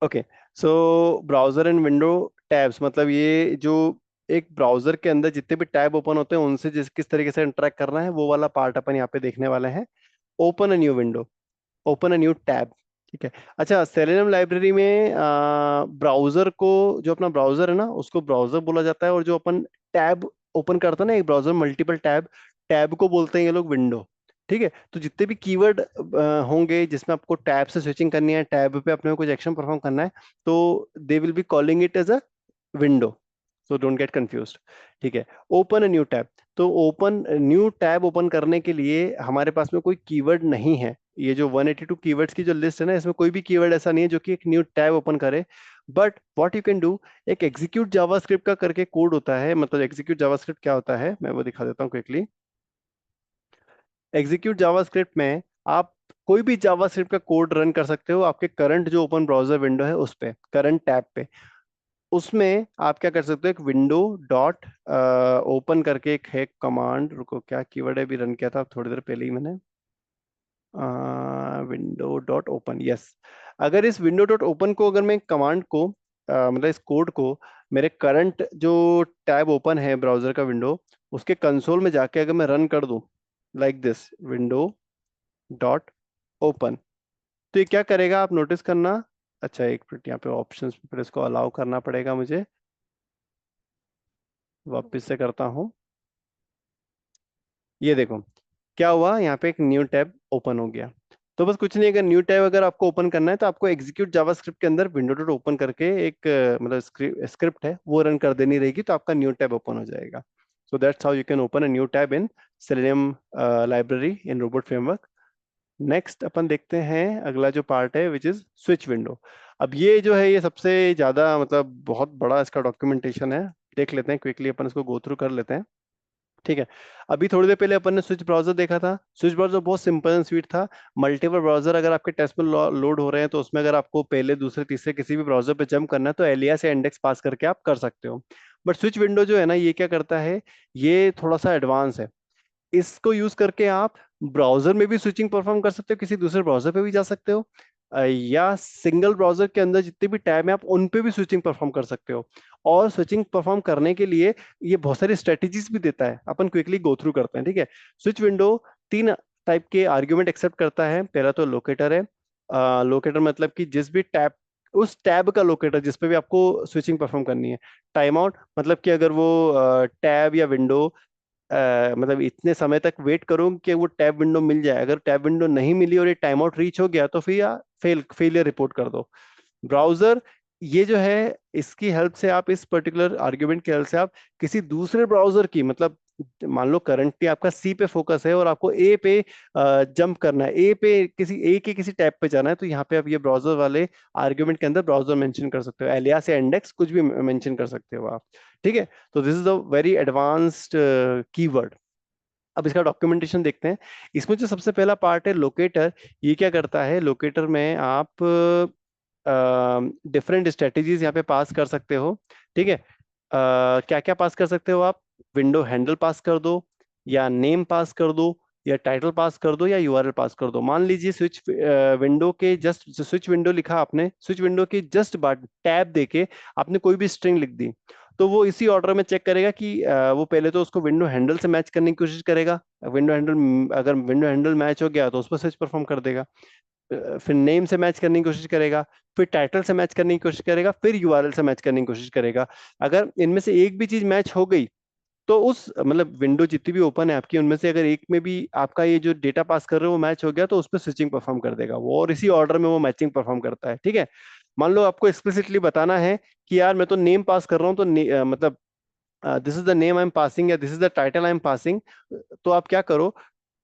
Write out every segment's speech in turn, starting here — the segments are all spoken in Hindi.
Okay, so browser and window tabs, मतलब ये जो एक ब्राउजर के अंदर जितने भी टैब ओपन होते हैं उनसे जिस किस तरीके से इंटरेक्ट करना है वो वाला पार्ट अपन यहाँ पे देखने वाले हैं। Open a new window, open a new tab. ठीक है। अच्छा, सेलेनियम लाइब्रेरी में ब्राउजर को, जो अपना ब्राउजर है ना उसको ब्राउजर बोला जाता है, और जो अपन टैब ओपन करता है ना एक ब्राउजर मल्टीपल टैब, टैब को बोलते हैं ये लोग विंडो। ठीक है। तो जितने भी कीवर्ड होंगे जिसमें आपको टैब से स्विचिंग करनी है, टैब पे अपने को कुछ एक्शन परफॉर्म करना है, तो they will be calling it as a window. So don't get confused. ठीक है। ओपन अ न्यू टैब, तो ओपन न्यू टैब ओपन करने के लिए हमारे पास में कोई कीवर्ड नहीं है। ये जो 182 कीवर्ड्स की जो लिस्ट है ना, इसमें कोई भी कीवर्ड ऐसा नहीं है जो कि एक न्यू टैब ओपन करे। But what you can do, एक एग्जीक्यूट जावास्क्रिप्ट का करके कोड होता है। मतलब एग्जीक्यूट जावास्क्रिप्ट क्या होता है मैं वो दिखा देता हूँ क्विकली। एग्जीक्यूट जावास्क्रिप्ट में आप कोई भी जावास्क्रिप्ट का कोड रन कर सकते हो आपके करंट जो ओपन ब्राउजर विंडो है उस पे, करंट टैब पे। उसमें आप क्या कर सकते हो, एक विंडो डॉट ओपन करके एक है कमांड, रुको क्या कीवर्ड है, भी रन किया था थोड़ी देर पहले ही मैंने। Window dot open, yes. अगर इस विंडो डॉट ओपन को, अगर मैं कमांड को मतलब इस कोड को मेरे करंट जो टैब ओपन है ब्राउजर का विंडो, उसके कंसोल में जाके अगर मैं रन कर दूं like this, window dot open, तो ये क्या करेगा आप नोटिस करना। अच्छा एक मिनट, यहाँ पे ऑप्शंस पे फिर इसको अलाउ करना पड़ेगा मुझे, वापस से करता हूँ। ये देखो क्या हुआ, यहाँ पे एक न्यू टैब ओपन हो गया। तो बस कुछ नहीं, अगर न्यू टैब अगर आपको ओपन करना है तो आपको एग्जीक्यूट जावास्क्रिप्ट के अंदर विंडो डॉट ओपन करके एक मतलब स्क्रिप्ट है वो रन कर देनी रहेगी, तो आपका न्यू टैब ओपन हो जाएगा। So that's how you can open a new tab in Selenium library in Robot Framework. Next अपन देखते हैं अगला जो पार्ट है विच इज स्विच विंडो। अब ये जो है ये सबसे ज्यादा मतलब बहुत बड़ा इसका डॉक्यूमेंटेशन है। देख लेते हैं क्विकली, अपन इसको गो थ्रू कर लेते हैं। ठीक है। अभी थोड़ी देर पहले अपन ने स्विच ब्राउजर देखा था। स्विच ब्राउजर बहुत सिंपल एंड स्वीट था। मल्टीपल ब्राउजर अगर आपके टेस्ट में लोड हो रहे हैं तो उसमें अगर आपको पहले दूसरे तीसरे किसी भी ब्राउजर पे जंप करना है तो एलियास या इंडेक्स पास करके आप कर सकते हो। बट स्विच विंडो जो है ना ये क्या करता है, ये थोड़ा सा एडवांस है। इसको यूज करके आप ब्राउजर में भी स्विचिंग परफॉर्म कर सकते हो, किसी दूसरे ब्राउजर पे भी जा सकते हो, या सिंगल ब्राउजर के अंदर जितने भी टैब हैं आप उन पे भी स्विचिंग परफॉर्म कर सकते हो। और स्विचिंग परफॉर्म करने के लिए ये बहुत सारी स्ट्रेटेजीज भी देता है, अपन क्विकली गो थ्रू करते हैं। ठीक है। स्विच विंडो तीन टाइप के आर्ग्यूमेंट एक्सेप्ट करता है। पहला तो लोकेटर है। लोकेटर मतलब कि जिस भी टैब, उस टैब का लोकेटर जिस पे भी आपको स्विचिंग परफॉर्म करनी है। टाइम आउट मतलब कि अगर वो टैब या विंडो मतलब इतने समय तक वेट करो कि वो टैब विंडो मिल जाए, अगर टैब विंडो नहीं मिली और ये टाइम आउट रीच हो गया तो फिर या फेलियर रिपोर्ट कर दो। ब्राउजर, ये जो है इसकी हेल्प से आप, इस पर्टिकुलर आर्ग्यूमेंट की हेल्प से आप किसी दूसरे ब्राउजर की, मतलब मान लो करंटली आपका सी पे फोकस है और आपको ए पे जंप करना है, ए पे किसी ए के किसी टैब पे जाना है, तो यहाँ पे आप ये ब्राउजर वाले आर्ग्यूमेंट के अंदर ब्राउजर मेंशन कर सकते हो, एलियास या इंडेक्स कुछ भी मेंशन कर सकते हो आप। ठीक है। तो this is a very advanced keyword. अब इसका डॉक्यूमेंटेशन देखते हैं। इसमें जो सबसे पहला पार्ट है लोकेटर, ये क्या करता है, लोकेटर में आप डिफरेंट स्ट्रेटेजीज यहाँ पे पास कर सकते हो। ठीक है। क्या क्या पास कर सकते हो आप, विंडो हैंडल पास कर दो, या नेम पास कर दो, या टाइटल पास कर दो, या यूआरएल पास कर दो। मान लीजिए स्विच विंडो के जस्ट, स्विच विंडो लिखा आपने, स्विच विंडो के जस्ट बाद टैब देके आपने कोई भी स्ट्रिंग लिख दी, तो वो इसी ऑर्डर में चेक करेगा कि वो पहले तो उसको विंडो हैंडल से मैच करने की कोशिश करेगा। विंडो हैंडल, अगर विंडो हैंडल मैच हो गया तो उस पर स्विच परफॉर्म कर देगा। फिर नेम से मैच करने की कोशिश करेगा, फिर टाइटल से मैच करने की कोशिश करेगा, फिर यूआरएल से मैच करने की कोशिश करेगा। अगर इनमें से एक भी चीज मैच हो गई तो उस मतलब विंडो जितनी भी ओपन है आपकी उनमें से अगर एक में भी आपका ये जो डेटा पास कर रहे हो वो मैच हो गया तो उस पर स्विचिंग परफॉर्म कर देगा वो, और इसी ऑर्डर में वो मैचिंग परफॉर्म करता है। ठीक है। मान लो आपको एक्सप्लिसिटली बताना है कि यार मैं तो नेम पास कर रहा हूँ, तो मतलब this is the name I am passing या this is the title I am passing, तो आप क्या करो,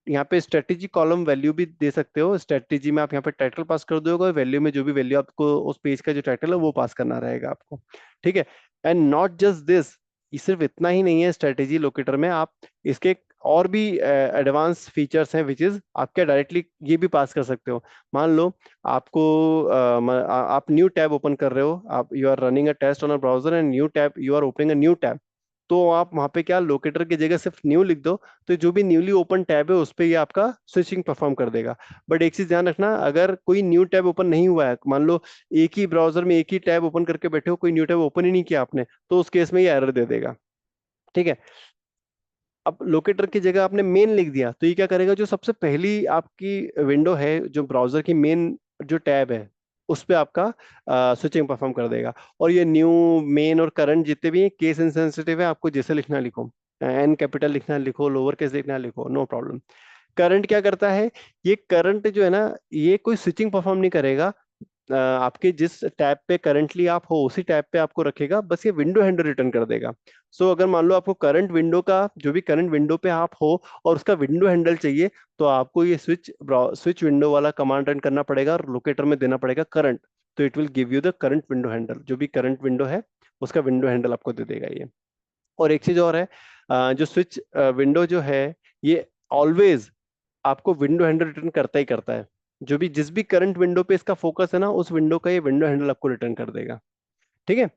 यहाँ पे स्ट्रेटेजी कॉलम वैल्यू भी दे सकते हो। स्ट्रेटेजी में आप यहाँ पे टाइटल पास कर दोगे, वैल्यू में जो भी वैल्यू आपको उस पेज का जो टाइटल है वो पास करना रहेगा आपको। ठीक है। एंड नॉट जस्ट दिस, ये सिर्फ इतना ही नहीं है स्ट्रेटेजी लोकेटर में, आप इसके और भी एडवांस फीचर्स हैं विच इज आप क्या डायरेक्टली ये भी पास कर सकते हो। मान लो आपको आप न्यू टैब ओपन कर रहे हो, आप you are running a test on a browser and new tab, you are opening a new tab. तो आप वहां पे क्या लोकेटर की जगह सिर्फ न्यू लिख दो, तो जो भी न्यूली ओपन टैब है उस पे ये आपका स्विचिंग परफॉर्म कर देगा। बट एक चीज ध्यान रखना, अगर कोई न्यू टैब ओपन नहीं हुआ है, मान लो एक ही ब्राउजर में एक ही टैब ओपन करके बैठे हो, कोई न्यू टैब ओपन ही नहीं किया आपने, तो उस केस में ये एरर दे देगा। ठीक है। अब लोकेटर की जगह आपने मेन लिख दिया, तो ये क्या करेगा, जो सबसे पहली आपकी विंडो है, जो ब्राउजर की मेन जो टैब है, उस पे आपका स्विचिंग परफॉर्म कर देगा। और ये न्यू, मेन और करंट जितने भी केस इनसेंसिटिव है, आपको जैसे लिखना लिखो, एन कैपिटल लिखना लिखो, लोअर केस लिखना लिखो, नो प्रॉब्लम। करंट क्या करता है, ये करंट जो है ना, ये कोई स्विचिंग परफॉर्म नहीं करेगा। आपके जिस टैब पे करंटली आप हो उसी टैब पे आपको रखेगा, बस ये विंडो हैंडल रिटर्न कर देगा। सो अगर मान लो आपको करंट विंडो का, जो भी करंट विंडो पे आप हो और उसका विंडो हैंडल चाहिए, तो आपको ये स्विच विंडो वाला कमांड रन करना पड़ेगा और लोकेटर में देना पड़ेगा करंट। तो it will give you the current window handle, जो भी करंट विंडो है उसका विंडो हैंडल आपको दे देगा ये। और एक चीज और है, जो स्विच विंडो जो है, ये ऑलवेज आपको विंडो हैंडल रिटर्न करता ही करता है। जो भी जिस भी करंट विंडो पे इसका फोकस है ना, उस विंडो का ये विंडो हैंडल आपको रिटर्न कर देगा। ठीक है।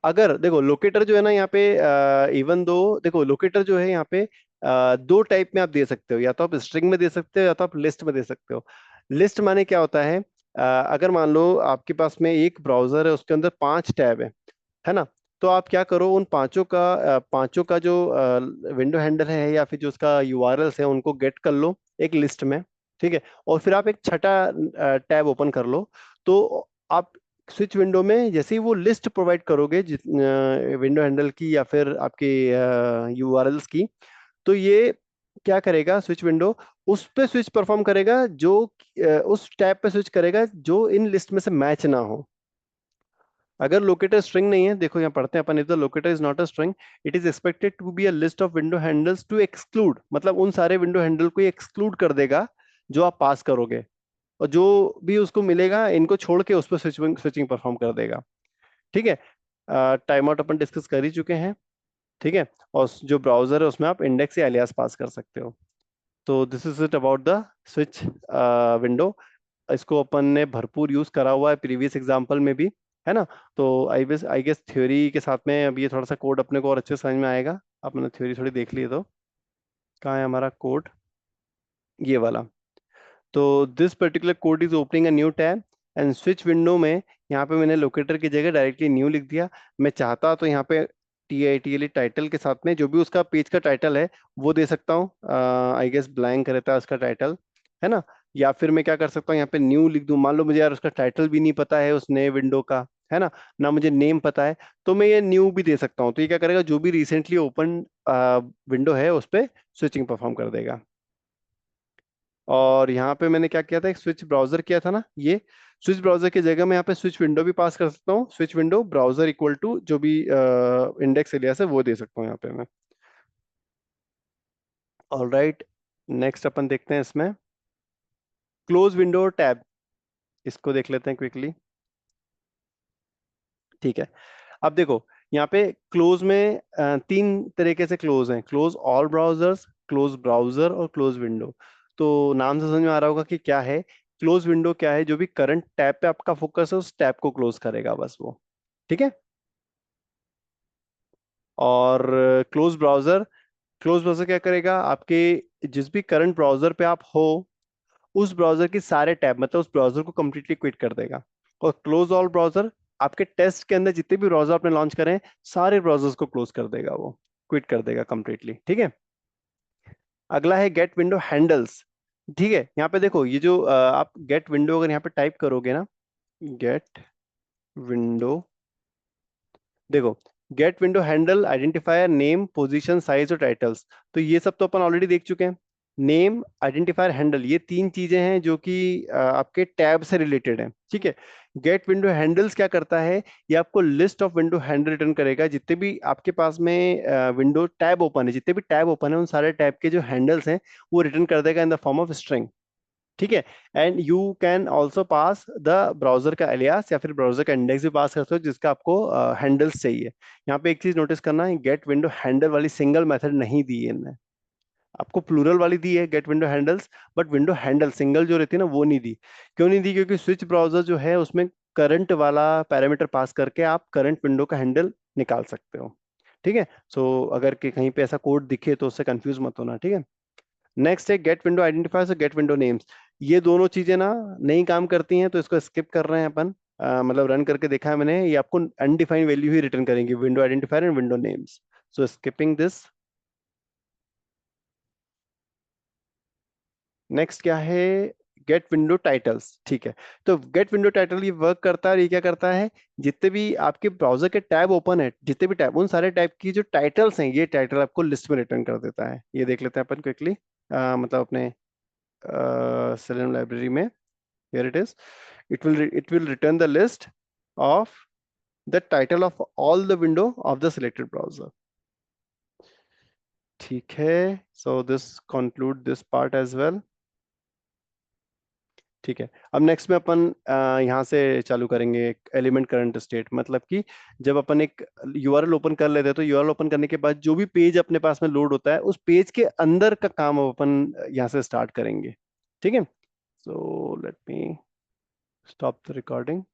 अगर देखो लोकेटर जो है ना यहाँ पे, इवन दो, देखो लोकेटर जो है यहाँ पे दो टाइप में आप दे सकते हो, या तो आप स्ट्रिंग में दे सकते हो या तो आप लिस्ट में दे सकते हो। लिस्ट माने क्या होता है, अगर मान लो आपके पास में एक ब्राउजर है, उसके अंदर 5 टैब है ना, तो आप क्या करो, उन पांचों का जो विंडो हैंडल है या फिर जो उसका यूआरएल्स है, उनको गेट कर लो एक लिस्ट में। ठीक है। और फिर आप एक छठा टैब ओपन कर लो। तो आप स्विच विंडो में जैसे ही वो लिस्ट प्रोवाइड करोगे विंडो हैंडल की या फिर आपके यूआरएल्स की, तो ये क्या करेगा, स्विच विंडो उस पे स्विच परफॉर्म करेगा, जो उस टैब पे स्विच करेगा जो इन लिस्ट में से मैच ना हो। अगर लोकेटर स्ट्रिंग नहीं है, देखो यहाँ पढ़ते हैं अपन, if the locator is not a string, it is expected to be a list of window handles to exclude, मतलब उन सारे विंडो हैंडल को एक्सक्लूड कर देगा जो आप पास करोगे, और जो भी उसको मिलेगा इनको छोड़ के उस पर स्विचिंग स्विचिंग परफॉर्म कर देगा। ठीक है। टाइम आउट अपन डिस्कस कर ही चुके हैं। ठीक है। और जो ब्राउजर है उसमें आप इंडेक्स या एलियास पास कर सकते हो। तो this is it about the switch window. इसको अपन ने भरपूर यूज करा हुआ है प्रीवियस एग्जाम्पल में भी, है ना। तो आई गेस थ्योरी के साथ में अब ये थोड़ा सा कोड अपने को और अच्छे से समझ में आएगा। आपने थ्योरी थोड़ी देख ली है, तो कहाँ है हमारा कोड, ये वाला। तो this particular code is opening a new tab and switch window में, यहाँ पे मैंने लोकेटर की जगह डायरेक्टली न्यू लिख दिया। मैं चाहता तो यहाँ पे TITLE टाइटल के साथ में जो भी उसका पेज का टाइटल है वो दे सकता हूँ। आई गेस ब्लैंक रहता है उसका टाइटल, है ना। या फिर मैं क्या कर सकता हूँ, यहाँ पे न्यू लिख दूँ। मान लो मुझे यार उसका टाइटल भी नहीं पता है उस नए विंडो का, है ना मुझे नेम पता है, तो मैं ये न्यू भी दे सकता हूँ। तो ये क्या करेगा, जो भी रिसेंटली ओपन विंडो है उस पर स्विचिंग परफॉर्म कर देगा। और यहाँ पे मैंने क्या किया था, एक स्विच ब्राउजर किया था ना, ये स्विच ब्राउजर की जगह मैं यहाँ पे स्विच विंडो भी पास कर सकता हूँ। Switch window browser equal to जो भी इंडेक्स एलियास है वो दे सकता हूँ यहाँ पे मैं। All right. नेक्स्ट अपन देखते हैं इसमें क्लोज विंडो टैब, इसको देख लेते हैं क्विकली। ठीक है। अब देखो यहाँ पे क्लोज में तीन तरीके से क्लोज हैं, close all browsers, close browser और क्लोज विंडो। तो नाम से समझ में आ रहा होगा कि क्या है। क्लोज विंडो क्या है, जो भी करंट टैब पे आपका फोकस है उस टैब को क्लोज करेगा बस वो। ठीक है। और क्लोज ब्राउजर क्या करेगा, आपके जिस भी करंट ब्राउजर पे आप हो उस ब्राउजर की सारे टैब, मतलब उस ब्राउजर को कंप्लीटली क्विट कर देगा। और क्लोज ऑल ब्राउजर आपके टेस्ट के अंदर जितने भी ब्राउजर आपने लॉन्च करें, सारे ब्राउजर्स को क्लोज कर देगा, वो क्विट कर देगा कंप्लीटली। ठीक है। अगला है गेट विंडो हैंडल्स। ठीक है। यहाँ पे देखो ये जो आप गेट विंडो अगर यहाँ पे टाइप करोगे ना, गेट विंडो, देखो get window handle identifier name position size और टाइटल्स, तो ये सब तो अपन ऑलरेडी देख चुके हैं। नेम आइडेंटिफायर हैंडल, ये तीन चीजें हैं जो कि आपके टैब से रिलेटेड हैं। ठीक है। गेट विंडो हैंडल्स क्या करता है, ये आपको list of window handle return करेगा, जितने भी आपके पास में विंडो टैब ओपन है, जितने भी टैब ओपन है उन सारे टैब के जो हैंडल्स हैं वो रिटर्न कर देगा in the form of string. ठीक है। And you can also pass the browser का एलियास या फिर ब्राउजर का इंडेक्स भी पास कर सकते हो जिसका आपको हैंडल्स चाहिए। यहाँ पे एक चीज नोटिस करना है, गेट विंडो हैंडल वाली सिंगल मेथड नहीं दी है इनने, आपको प्लूरल वाली दी है get window handles, but window handle single जो रहती है ना वो नहीं दी। क्यों नहीं दी, क्योंकि स्विच ब्राउजर जो है उसमें करंट वाला पैरामीटर पास करके आप करंट विंडो का हैंडल निकाल सकते हो। ठीक है। सो अगर कि कहीं पे ऐसा कोड दिखे तो उससे कंफ्यूज मत होना, ठीक है। नेक्स्ट है गेट विंडो आइडेंटिफायर्स और गेट विंडो नेम्स। ये दोनों चीजें ना नहीं काम करती हैं, तो इसको स्किप कर रहे हैं अपन। मतलब रन करके देखा है मैंने, ये आपको अनडिफाइंड वैल्यू ही रिटर्न करेंगे, window identifier and window names. So skipping this. Next क्या है, गेट विंडो टाइटल्स, ठीक है। तो गेट विंडो टाइटल ये वर्क करता है, और ये क्या करता है, जितने भी आपके ब्राउजर के टैब ओपन है, जितने भी टैब, उन सारे टैब की जो टाइटल्स हैं, ये टाइटल आपको लिस्ट में रिटर्न कर देता है। ये देख लेते हैं अपन क्विकली, मतलब अपने सेलेनियम लाइब्रेरी में। Here it is. It will return the list of the title of all the window of the selected browser. ठीक है। So this conclude this part as well. ठीक है। अब नेक्स्ट में अपन यहाँ से चालू करेंगे एक एलिमेंट करंट स्टेट, मतलब कि जब अपन एक यूआरएल ओपन कर लेते हैं, तो यूआरएल ओपन करने के बाद जो भी पेज अपने पास में लोड होता है, उस पेज के अंदर का काम अब अपन यहाँ से स्टार्ट करेंगे। ठीक है। So let me stop the recording.